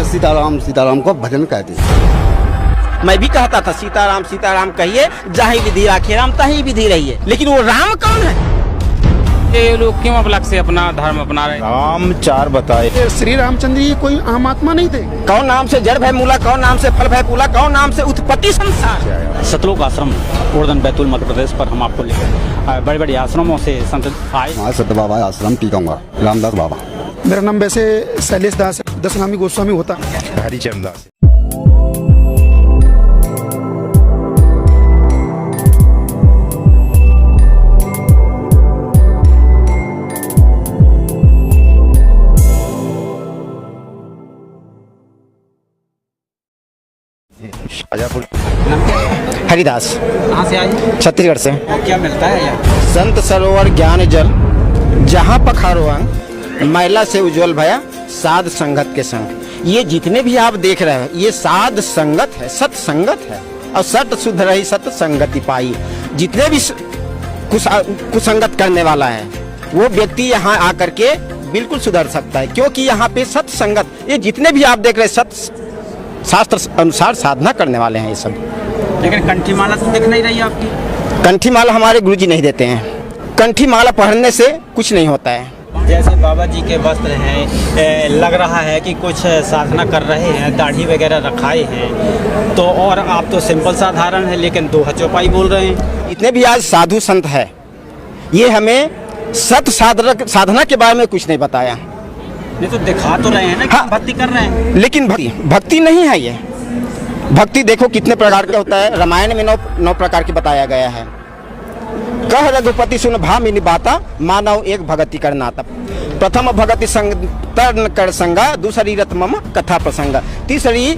कि सीताराम को भजन कहते हैं। मैं भी कहता था सीताराम सीताराम कहिए, जहाँ विधि राखे राम तहीं विधि रहिए, लेकिन वो राम कौन है? ये लोग क्यों अलग से अपना धर्म अपना रहे? राम चार बताए। श्री रामचंद्र ये कोई आम आत्मा नहीं थे। कौन नाम से जड़ भय मूला, कौन नाम से फल भय फूला, कौन नाम से उत्पत्ति संसार। सतलोक आश्रम उर्दन बैतूल मध्य प्रदेश पर हम आपको लेकर बड़े बड़े आश्रमों से संत आए। हमारे सत्य बाबा आश्रम टीकमगढ़, रामदास बाबा। मेरा नाम वैसे शैलेश दास है, दशनामी गोस्वामी होता। हरिचंद दास। शाजापुर। हरिदास। कहाँ से आए? छत्तीसगढ़ से। क्या मिलता है यहाँ? संत सरोवर ज्ञान जल, जहाँ पखारो अंग, मैला से उज्जवल भया साध संगत के संग। ये जितने भी आप देख रहे हैं ये साध संगत है, सत्संगत है। और सत शुद्ध रही सत संगति पाई। जितने भी कुसंगत करने वाला है वो व्यक्ति यहाँ आकर के बिल्कुल सुधर सकता है, क्योंकि यहाँ पे सत्संगत, ये जितने भी आप देख रहे हैं सत शास्त्र अनुसार साधना करने वाले हैं ये सब। लेकिन कंठी माला तो दिख नहीं रही आपकी। कंठी माला हमारे गुरुजी नहीं देते हैं। कंठी माला पहनने से कुछ नहीं होता है। जैसे बाबा जी के वस्त्र हैं, लग रहा है कि कुछ साधना कर रहे हैं, दाढ़ी वगैरह रखाए हैं, तो और आप तो सिंपल साधारण है, लेकिन दोहा चौपाई बोल रहे हैं। इतने भी आज साधु संत है, ये हमें सत साधना के बारे में कुछ नहीं बताया। नहीं तो दिखा तो रहे हैं ना कि हाँ, भक्ति कर रहे हैं, लेकिन भक्ति नहीं है ये। भक्ति देखो कितने प्रकार का होता है। रामायण में 9 प्रकार की बताया गया है। कह रघुपति सुन भामिनी बाता, मानव एक भगति कर नाता। प्रथम भगति संग तर्ण कर संगा, दूसरी रत मम कथा प्रसंग, तीसरी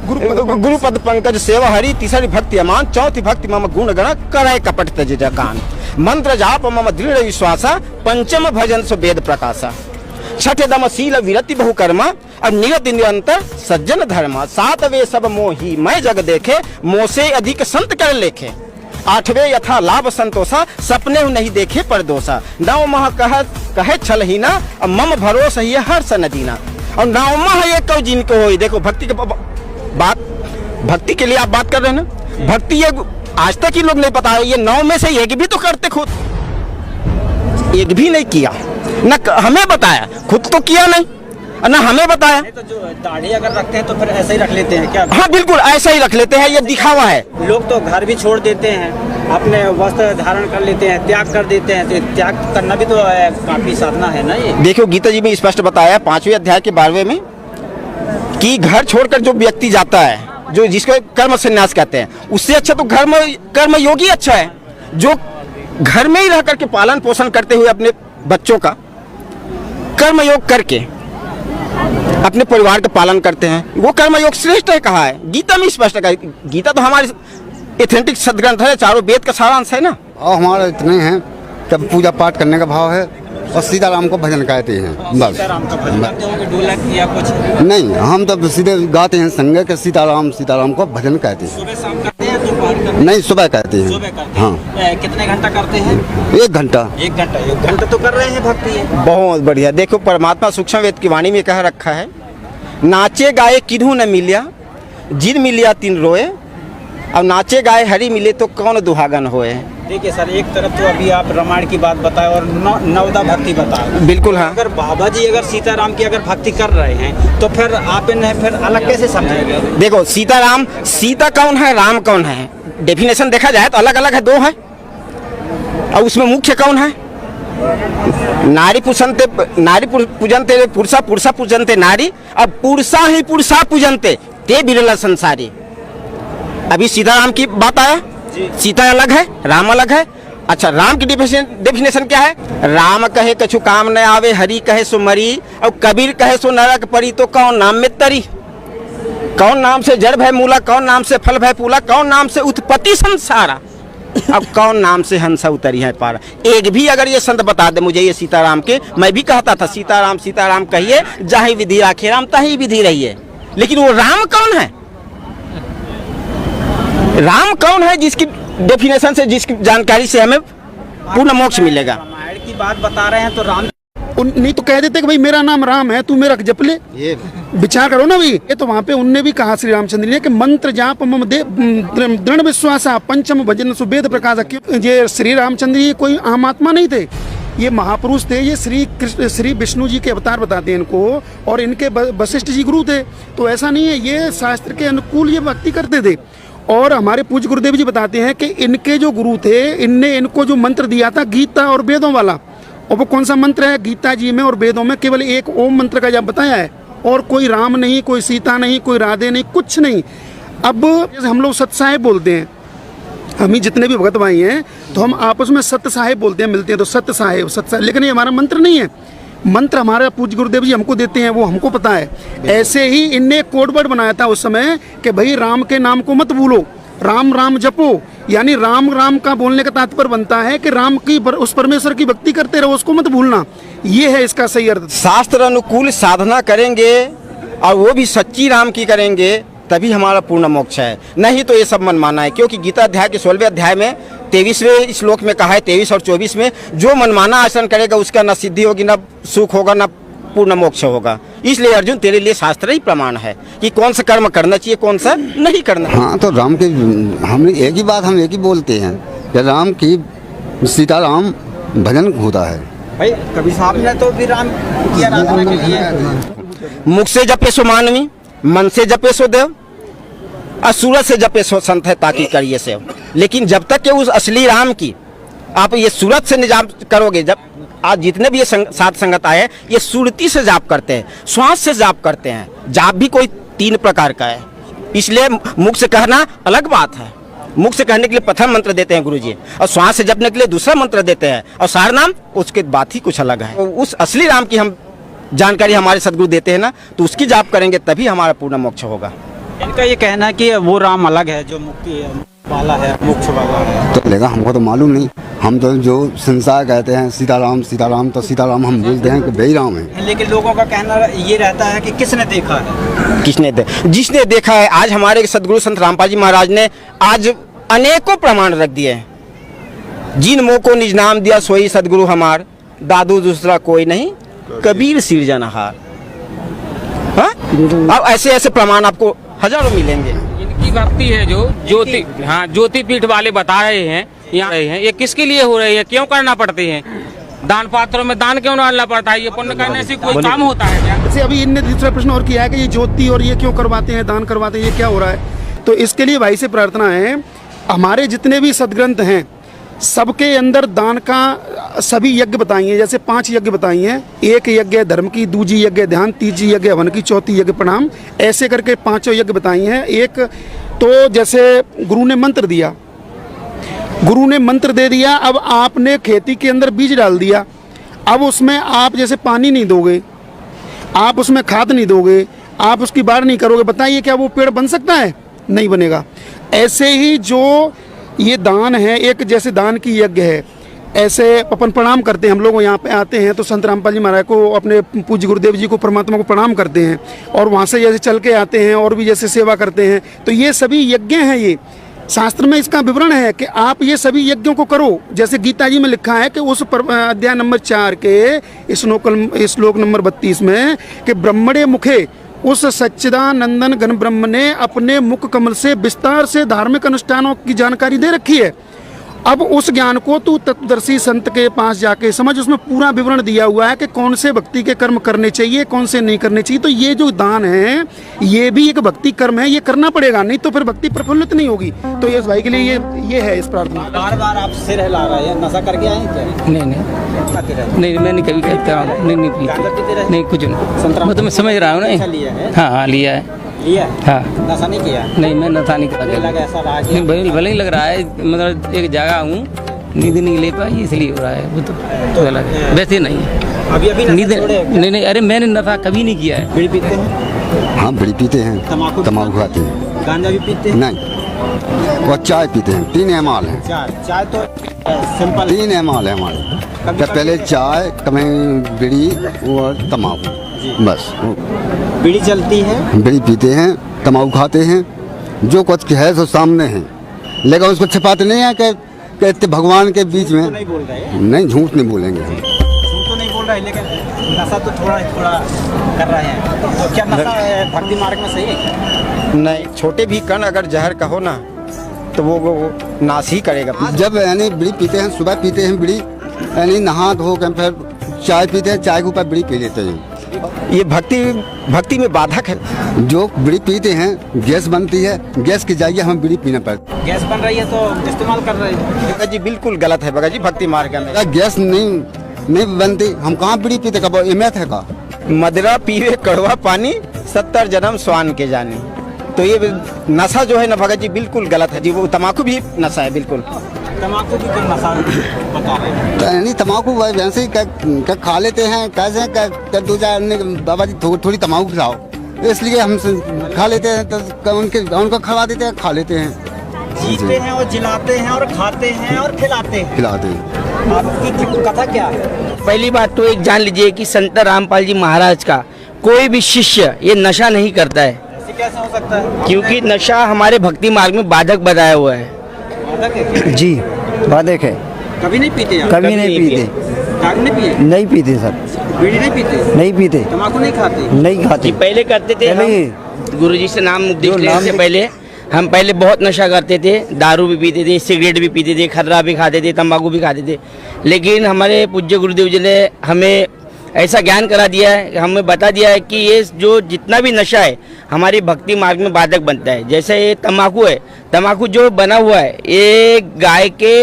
गुरुपद पंकज सेवा हरि, तीसरी भक्ति अमान, चौथी भक्ति मम गुण गण करे कपट तज कान, मंत्र जाप मम दृढ़ विश्वासा, पंचम भजन सो वेद प्रकाशा, छठे दम शील विरति बहुकर्मा, और नियत निरंतर सज्जन धर्मा, सातवें सब मोही मैं जग देखे, मोसे अधिक संत कर लेखे, आठवें यथा लाभ संतोषा, सपने नहीं देखे पर दोषा, नव मह कहे छल ही ना, मम भरोसा ही हर सन दीना, और नव मह ये कौ जिनको हो। देखो भक्ति के बात, भक्ति के लिए आप बात कर रहे हैं ना, भक्ति ये आज तक ही लोग नहीं पता है। ये 9 में से एक भी तो करते खुद, एक भी नहीं किया, न हमें बताया, खुद तो किया नहीं, ना हमें बताया। तो जो दाढ़ी अगर रखते हैं तो फिर ऐसे ही रख लेते हैं क्या? हाँ बिल्कुल ऐसा ही रख लेते हैं, ये दिखावा है। लोग तो घर भी छोड़ देते हैं, अपने वस्त्र धारण कर लेते हैं, त्याग कर देते हैं, तो त्याग करना भी तो काफी साधना है ना ये। देखो गीता जी में स्पष्ट बताया 5वें अध्याय के 12वें में कि घर छोड़कर जो व्यक्ति जाता है, जो जिसको कर्म संन्यास कहते हैं, उससे अच्छा तो कर्म योगी अच्छा है, जो घर में ही रह करके पालन पोषण करते हुए अपने बच्चों का कर्म योग करके अपने परिवार का पालन करते हैं, वो कर्म योग श्रेष्ठ है। कहा है गीता में स्पष्ट है। गीता तो हमारी एथेंटिक सदग्रंथ है, चारों वेद का सारांश है ना। और हमारा इतने हैं कि पूजा पाठ करने का भाव है और सीताराम को भजन कहते हैं बस। सीताराम का भजन करते हो कि ढोलक या कुछ? नहीं, हम तो सीधे गाते हैं संगे के सीताराम को भजन कहते हैं। सुबह शाम करते हैं, दोपहर करते हैं? नहीं, सुबह कहते हैं। सुबह करते हाँ। हैं। कितने घंटा करते हैं? 1 घंटा। 1 घंटा। 1 घंटा तो कर रहे हैं भक्ति है। बहुत बढ़िया। देखो परमात्मा सूक्ष्म वेद की वाणी में कह रखा है, नाचे गाए किन्हू न मिलिया, जिन मिलिया तिन रोए, और नाचे गाए हरि मिले तो कौन दुहागन होए। देखिए सर, एक तरफ तो अभी आप रामायण की बात बताए और नवदा भक्ति बताए। बिल्कुल हाँ। अगर बाबा जी अगर सीताराम की अगर भक्ति कर रहे हैं तो फिर आप इन्हें फिर अलग कैसे समझेंगे? देखो सीताराम, सीता कौन है, राम कौन है, डेफिनेशन देखा जाए तो अलग अलग है, 2 है। और उसमें मुख्य कौन है? नारी पूजनते पुरुषा, पुरुषा पूजनते नारी, अब पुरुषा ही पुरुषा पूजनते ते बिरला संसारी। अभी सीताराम की बात आया, सीता अलग है, राम अलग है। अच्छा, राम की डेफिनेशन क्या है? राम कहे कछु काम न आवे, हरि कहे सो मरी, और कबीर कहे सो नरक परी, तो कौन नाम में तरी। कौन नाम से जड़ भय मूला, कौन नाम से फल भय फूला, कौन नाम से उत्पत्ति संसारा, अब कौन नाम से हंसा उतरी है पारा। एक भी अगर ये संत बता दे मुझे ये सीताराम के, मैं भी कहता था सीताराम सीताराम कहिए, जहाँ विधि राखे राम तहीं विधि रहिए, लेकिन वो राम कौन है? राम कौन है जिसकी डेफिनेशन से, जिसकी जानकारी से हमें पूर्ण मोक्ष मिलेगा? रामायण की बात बता रहे हैं तो राम नहीं तो कह देते कि भाई मेरा नाम राम है, तू मेरा जप ले। ये विचार करो ना भाई। ये तो वहाँ पे उनने भी कहा श्री रामचंद्र ने कि मंत्र जाप मम दे दृढ़ विश्वासा पंचम भजन सुवेद प्रकाश। ये श्री रामचंद्र ये कोई आम आत्मा नहीं थे, ये महापुरुष थे। ये श्री विष्णु जी के अवतार बताते हैं इनको, और इनके वशिष्ठ जी गुरु थे। तो ऐसा नहीं है, ये शास्त्र के अनुकूल ये भक्ति करते थे। और हमारे पूज्य गुरुदेव जी बताते हैं कि इनके जो गुरु थे, इनने इनको जो मंत्र दिया था गीता और वेदों वाला, और वो कौन सा मंत्र है? गीता जी में और वेदों में केवल एक ओम मंत्र का जब बताया है, और कोई राम नहीं, कोई सीता नहीं, कोई राधे नहीं, कुछ नहीं। अब जैसे हम लोग सत्य साहेब बोलते हैं, हम ही जितने भी भगत भाई हैं तो हम आपस में सत्य साहेब बोलते हैं, मिलते हैं तो सत्य साहेब, लेकिन ये हमारा मंत्र नहीं है। मंत्र हमारे पूज्य गुरुदेव जी हमको देते हैं, वो हमको पता है। ऐसे ही इनने कोड वर्ड बनाया था उस समय कि भाई राम के नाम को मत भूलो, राम राम जपो। यानी राम राम का बोलने का तात्पर्य बनता है कि राम की उस परमेश्वर की भक्ति करते रहो, उसको मत भूलना। ये है इसका सही अर्थ। शास्त्र अनुकूल साधना करेंगे और वो भी सच्ची राम की करेंगे, तभी हमारा पूर्ण मोक्ष है। नहीं तो ये सब मनमाना है। क्योंकि गीता अध्याय के 16वें अध्याय में 23वें श्लोक में कहा है, 23 और 24 में, जो मनमाना आचरण करेगा उसका न सिद्धि होगी, न सुख होगा, न पूर्ण मोक्ष होगा। इसलिए अर्जुन तेरे लिए शास्त्र ही प्रमाण है कि कौन सा कर्म करना चाहिए, कौन सा नहीं करना। हाँ, तो राम के हम एक ही बात हम एक ही बोलते हैं कि राम की सीताराम भजन होता है। भाई कभी साहब ने तो भी राम की आराधना के लिए मुख से जपे सो मानवी, मन से जपे सो देव, और सूरत से जपे सो संत है ताकि करिए से। लेकिन जब तक कि उस असली राम की आप ये सूरत से निजाप करोगे, जब आज जितने भी ये साध संगत आए, ये सुरती से जाप करते हैं, श्वास से जाप करते हैं। जाप भी कोई 3 प्रकार का है, इसलिए मुख से कहना अलग बात है। मुख से कहने के लिए प्रथम मंत्र देते हैं गुरुजी, और श्वास से जपने के लिए दूसरा मंत्र देते हैं, और सार नाम उसके बात ही कुछ अलग है। तो उस असली राम की हम जानकारी हमारे सदगुरु देते हैं ना, तो उसकी जाप करेंगे तभी हमारा पूर्ण मोक्ष होगा। इनका ये कहना है कि वो राम अलग है जो मुक्ति वाला है, मोक्ष वाला है। तो लेगा हमको तो मालूम नहीं, हम तो जो संसार कहते हैं सीताराम सीताराम, तो सीताराम हम बोलते हैं कि वही राम है। लेकिन लोगों का कहना ये रहता है कि किसने देखा है, जिसने देखा है। आज हमारे सदगुरु संत रामपाल जी महाराज ने आज अनेकों प्रमाण रख दिए हैं। जिन मोह को निज नाम दिया सोई सदगुरु हमार, दादू दूसरा कोई नहीं, कबीर सिरजनहार। हाँ, अब ऐसे ऐसे प्रमाण आपको हजारों मिलेंगे। इनकी भक्ति है जो ज्योति पीठ वाले बता रहे हैं, यहाँ रहे हैं, ये किसके लिए हो रही है, क्यों करना पड़ते हैं? दान पात्रों में दान क्यों डालना पड़ता है? ये पुण्य करने से कोई काम होता है क्या? जैसे अभी इनने दूसरा प्रश्न और किया है कि ये ज्योति और ये क्यों करवाते हैं, दान करवाते हैं, ये क्या हो रहा है? तो इसके लिए भाई से प्रार्थना है, हमारे जितने भी सदग्रंथ हैं सबके अंदर दान का सभी यज्ञ बताई हैं। जैसे 5 यज्ञ बताई हैं, 1 यज्ञ धर्म की, दूजी यज्ञ ध्यान, तीजी यज्ञ हवन की, चौथी यज्ञ प्रणाम, ऐसे करके 5 यज्ञ बताई हैं। एक तो जैसे गुरु ने मंत्र दिया, गुरु ने मंत्र दे दिया, अब आपने खेती के अंदर बीज डाल दिया, अब उसमें आप जैसे पानी नहीं दोगे, आप उसमें खाद नहीं दोगे, आप उसकी बाढ़ नहीं करोगे, बताइए क्या वो पेड़ बन सकता है? नहीं बनेगा। ऐसे ही जो ये दान है, एक जैसे दान की यज्ञ है, ऐसे अपन प्रणाम करते हैं। हम लोग यहाँ पे आते हैं तो संत रामपाल जी महाराज को, अपने पूज्य गुरुदेव जी को, परमात्मा को प्रणाम करते हैं, और वहाँ से जैसे चल के आते हैं और भी जैसे सेवा करते हैं। तो ये सभी यज्ञ हैं। ये शास्त्र में इसका विवरण है कि आप ये सभी यज्ञों को करो। जैसे गीता जी में लिखा है कि उस अध्याय नंबर 4 के श्लोक नंबर 32 में कि ब्रह्मणे मुखे उस सच्चिदानंदन घन ब्रह्म ने अपने मुख कमल से विस्तार से धार्मिक अनुष्ठानों की जानकारी दे रखी है। अब उस ज्ञान को तू तत्वदर्शी संत के पास जाके समझ, उसमें पूरा विवरण दिया हुआ है कि कौन से भक्ति के कर्म करने चाहिए, कौन से नहीं करने चाहिए। तो ये जो दान है ये भी एक भक्ति कर्म है, ये करना पड़ेगा, नहीं तो फिर भक्ति प्रफुल्लित नहीं होगी। तो ये भाई के लिए ये है इस प्रार्थना। बार बार आप सिर हिला रहे हैं, नशा करके आए क्या? नहीं, मैंने कभी कहता नहीं पीता, नहीं कुछ नहीं, मैं समझ रहा हूँ ना। हाँ, लिया है। हाँ, नशा नहीं किया? नहीं, मैं नशा नहीं करा। नहीं, भले ही लग रहा है, मतलब एक जगह हूँ, नींद नहीं ले पाई इसलिए हो रहा है। वो तो अलग है, वैसे नहीं है। अभी नींद नहीं, अरे मैंने नशा कभी नहीं किया है। बीड़ी पीते हैं? हाँ, बीड़ी पीते हैं, तम्बाकू खाते हैं। गांजा भी पीते हैं? नहीं, और चाय पीते हैं। 3 एमाल है। चाय तो सिंपल 3 एमाल है हमारे। पहले चाय, कभी बीड़ी और तम्बाकू, बस। बीड़ी चलती है, बीड़ी पीते हैं, तम्बाकू खाते हैं, जो कुछ है सो सामने है, लेकिन उसको छिपाते नहीं है कि भगवान के बीच में। नहीं बोल रहे? नहीं, झूठ नहीं बोलेंगे हम। झूठ तो नहीं बोल बोल रहे हैं, लेकिन नशा तो थोड़ा कर रहे हैं। तो क्या नशा भक्ति मार्ग में सही है क्या? नहीं, छोटे भी कण अगर जहर कहो ना तो वो नाश ही करेगा। जब यानी बीड़ी पीते हैं, सुबह पीते हैं बीड़ी, यानी नहा धो कर फिर चाय पीते हैं, चाय के ऊपर बीड़ी पी लेते हैं। ये भक्ति में बाधक है। जो बीड़ी पीते हैं गैस बनती है, गैस की जगह हमें बीड़ी पीना पड़ता है। गैस बन रही है तो इस्तेमाल कर रहे हैं। भगत जी बिल्कुल गलत है भगत जी, भक्ति मार्ग में अगर गैस नहीं बनती हम कहाँ बीड़ी पीते, कब एमएथ है का। मदिरा पीवे कड़वा पानी 70 जन्म स्वान के जाने। तो ये नशा जो है ना भगत जी बिल्कुल गलत है जी। वो तम्बाकू भी नशा है बिल्कुल। तम्बाकू भी कोई नशा बता रहे हैं। तो यानी तम्बाकू वैसे ही क्या खा लेते हैं, कैसे क्या दो चार बाबा जी थोड़ी तम्बाकू खिलाओ, इसलिए हम खा लेते हैं। तो उनको खिला देते हैं, खा लेते हैं, जीते हैं और जिलाते हैं और खाते हैं और खिलाते हैं। आपकी कथा क्या है? पहली बात तो एक जान लीजिए कि संत रामपाल जी महाराज का कोई भी शिष्य ये नशा नहीं करता है। ऐसे कैसे हो सकता है? क्योंकि नशा हमारे भक्ति मार्ग में बाधक बताया हुआ है। बाधक है क्या? जी बाधक है। कभी नहीं पीते आप? कभी नहीं पीते। दारू नहीं पिए? नहीं पीते सर। बीड़ी नहीं पीते? नहीं पीते। तम्बाकू नहीं खाते? नहीं खाते। पहले करते थे गुरुजी से नाम उपदेश लेने से पहले हम पहले बहुत नशा करते थे। दारू भी पीते थे, सिगरेट भी पीते थे, खर्रा भी खाते थे, तंबाकू भी खाते थे। लेकिन हमारे पूज्य गुरुदेव जी ने हमें ऐसा ज्ञान करा दिया है, हमें बता दिया है कि ये जो जितना भी नशा है हमारी भक्ति मार्ग में बाधक बनता है। जैसे ये तंबाकू है, तंबाकू जो बना हुआ है ये गाय के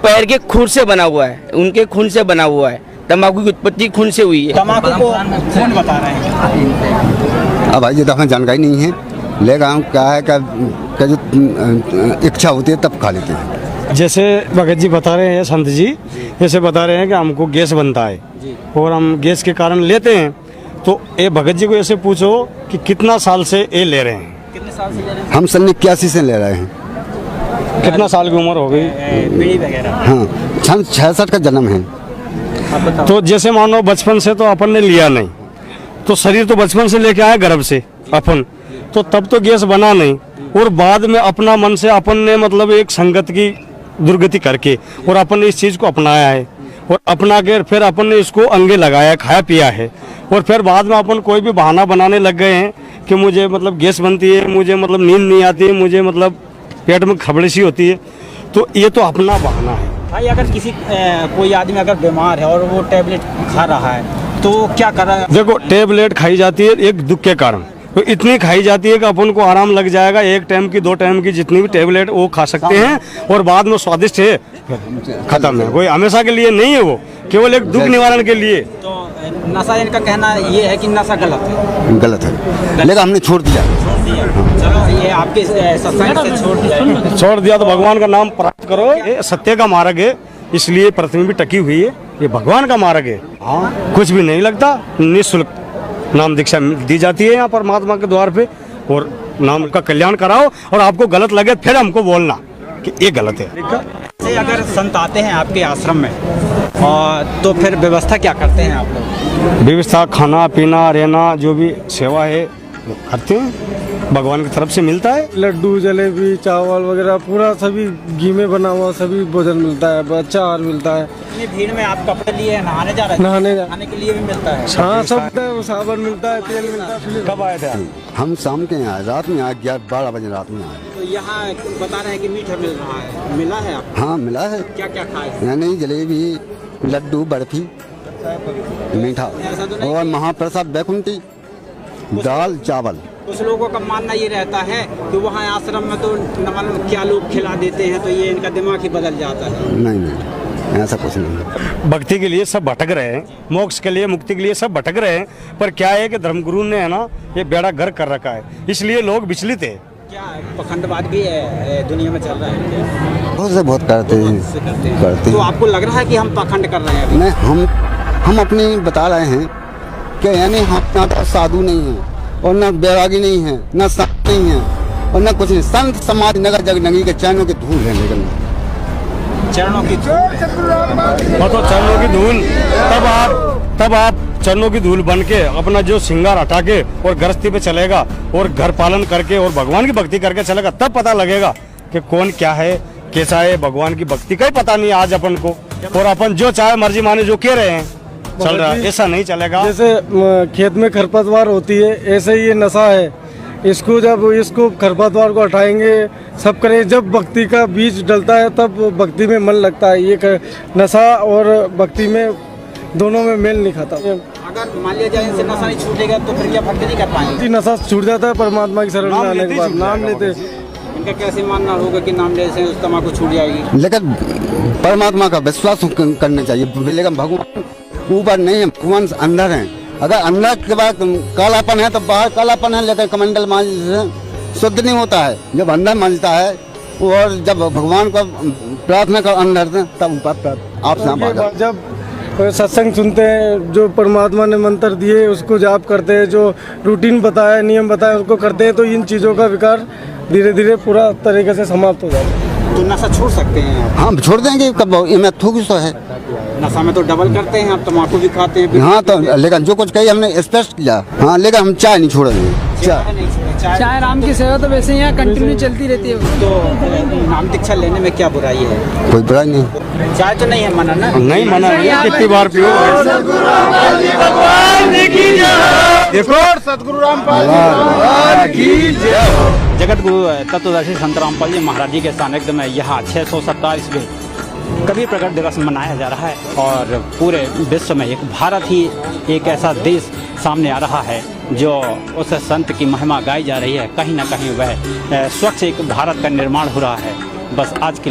पैर के खून से बना हुआ है, उनके खून से बना हुआ है। तंबाकू की उत्पत्ति खून से हुई है। तम्बाकू को कौन बता रहे हैं? अब भाई ये तो हमें जानकारी नहीं है, लेकिन क्या है क्या जो इच्छा होती है तब खा लेते हैं। जैसे भगत जी बता रहे हैं, संत जी जैसे बता रहे हैं कि हमको गैस बनता है और हम गैस के कारण लेते हैं। तो ये भगत जी को ऐसे पूछो कि कितना साल से ये ले रहे हैं? कितने साल से ले रहे हैं? हम सन 81 से ले रहे हैं। कितना साल की उम्र हो गई? बीड़ी वगैरह? हाँ, सन 66 का जन्म है। तो जैसे मानो बचपन से तो अपन ने लिया नहीं, तो शरीर तो बचपन से लेके आया गर्भ से अपन, तो तब तो गैस बना नहीं। और बाद में अपना मन से अपन ने मतलब एक संगत की दुर्गति करके और अपन ने इस चीज़ को अपनाया है और अपना के फिर अपन ने इसको अंगे लगाया, खाया पिया है। और फिर बाद में अपन कोई भी बहाना बनाने लग गए हैं कि मुझे मतलब गैस बनती है, मुझे मतलब नींद नहीं आती है, मुझे मतलब पेट में खबड़ी सी होती है। तो ये तो अपना बहाना है भाई। अगर किसी कोई आदमी अगर बीमार है और वो टैबलेट खा रहा है तो क्या कर रहा है? देखो, टैबलेट खाई जाती है एक दुख के कारण, तो इतनी खाई जाती है कि अपन को आराम लग जाएगा। एक टाइम की 2 टाइम की जितनी भी टैबलेट वो खा सकते हैं और बाद में स्वादिष्ट है, खत्म है। कोई हमेशा के लिए नहीं है, वो केवल एक दुख निवारण के लिए। तो नशा, इनका कहना ये है कि नशा गलत है। गलत है, लेकिन हमने छोड़ दिया। चलो, ये आपके सत्संग से छोड़ दिया तो भगवान का नाम प्राप्त करो। ये सत्य का मार्ग है, इसलिए पृथ्वी भी टकी हुई है। ये भगवान का मार्ग है। हाँ, कुछ भी नहीं लगता, निःशुल्क नाम दीक्षा दी जाती है यहाँ परमात्मा के द्वार पे। और नाम का कल्याण कराओ और आपको गलत लगे फिर हमको बोलना कि ये गलत है। से अगर संत आते हैं आपके आश्रम में और तो फिर व्यवस्था क्या करते हैं आप लोग? व्यवस्था खाना पीना रहना जो भी सेवा है वो करते हैं, भगवान की तरफ से मिलता है। लड्डू जलेबी चावल वगैरह पूरा सभी घी में बना हुआ सभी भोजन मिलता है, अच्छा आहार मिलता है। इतनी भीड़ में आप कपड़े लिए नहाने जा रहे हैं? नहाने के लिए भी मिलता है? हाँ, सब साबुन मिलता है, तेल मिलता है। कब आए थे हम शाम के आए, रात में आए, 11-12 बजे रात में आए। तो यहाँ बता रहे हैं कि मीठा मिल रहा है, मिला है आपको? हाँ मिला है। क्या क्या खाए? यानी जलेबी, लड्डू, बर्फी, मीठा और महाप्रसाद बैकुंठी, दाल चावल। कुछ लोगों का मानना ये रहता है कि वहाँ आश्रम में तो नमन क्या लोग खिला देते हैं तो ये इनका दिमाग ही बदल जाता है। नहीं, ऐसा कुछ नहीं। भक्ति के लिए सब भटक रहे हैं, मोक्ष के लिए, मुक्ति के लिए सब भटक रहे हैं, पर क्या है कि धर्मगुरु ने है ना ये बेड़ा गर्क कर रखा है, इसलिए लोग विचलित है। क्या पखंडवाद भी दुनिया में चल रहा है? बहुत से बहुत करते हैं। तो आपको लग रहा है कि हम पखंड कर रहे हैं? नहीं, हम अपनी बता रहे हैं कि यानी हम ना साधु नहीं हैं और न बैरागी नहीं है, न संत नहीं है और न कुछ नहीं। संत समाज नगर जग नगी के चरणों की धूल है, लेकिन चरणों की मतलब चरणों की धूल, तब आप चरणों की धूल बन के अपना जो श्रृंगार हटा के और गृहस्थी पे चलेगा और घर पालन करके और भगवान की भक्ति करके चलेगा, तब पता लगेगा कि कौन क्या है, कैसा है। भगवान की भक्ति का ही पता नहीं आज अपन को, और अपन जो चाहे मर्जी माने जो कह रहे हैं। चल रहा है, ऐसा नहीं चलेगा। जैसे खेत में खरपतवार होती है, ऐसे ही ये नशा है। इसको खरपतवार को हटाएंगे, सब करें, जब भक्ति का बीज डलता है तब भक्ति में मन लगता है। ये नशा और भक्ति में दोनों में मेल नहीं खाता। अगर मान लिया जाए इनसे नशा नहीं छूटेगा तो फिर क्या भक्ति नहीं कर पाएंगे? नशा छूट जाता है परमात्मा की शरण में आने के बाद, नाम लेते। इनका कैसे मानना होगा कि नाम लेने से उस तम्बाकू छूट जाएगी? लेकिन परमात्मा का विश्वास करना चाहिए, लेकिन भगवान ऊपर नहीं है, भगवान अंदर है। अगर अंदर के बाद कालापन है तो बाहर कालापन है, लेकिन कमंडल मांझ से शुद्ध नहीं होता है। जब अंदर मांझता है और जब भगवान को प्रार्थना कर अंदर तब ऊपर आप जब सत्संग सुनते हैं, जो परमात्मा ने मंत्र दिए उसको जाप करते हैं, जो रूटीन बताया, नियम बताया उसको करते हैं, तो इन चीज़ों का विकार धीरे धीरे पूरा तरीके से समाप्त हो जाता है। तो नशा छोड़ सकते हैं आप? हाँ छोड़ देंगे, कब मैं थूक सो है। नशा में तो डबल करते हैं आप, तम्बाकू भी खाते हैं। हाँ तो लेकिन जो कुछ कही हमने स्पष्ट किया। हाँ लेकिन हम चाय नहीं छोड़ेंगे। चाय राम की सेवा तो वैसे यहाँ कंटिन्यू चलती रहती है। तो नाम दीक्षा लेने में क्या बुराई है? कोई बुराई नहीं। चाय तो नहीं है मना ना? नहीं मना है, कितनी बार पियो। देखो सतगुरु रामपाल जगत गुरु तत्वदर्शी संत रामपाल जी महाराज जी के सानिध्य में यहाँ 627वें कबीर प्रकट दिवस मनाया जा रहा है और पूरे विश्व में एक भारत ही एक ऐसा देश सामने आ रहा है जो उस संत की महिमा गाई जा रही है। कहीं ना कहीं वह स्वच्छ एक भारत का निर्माण हो रहा है। बस आज के लिए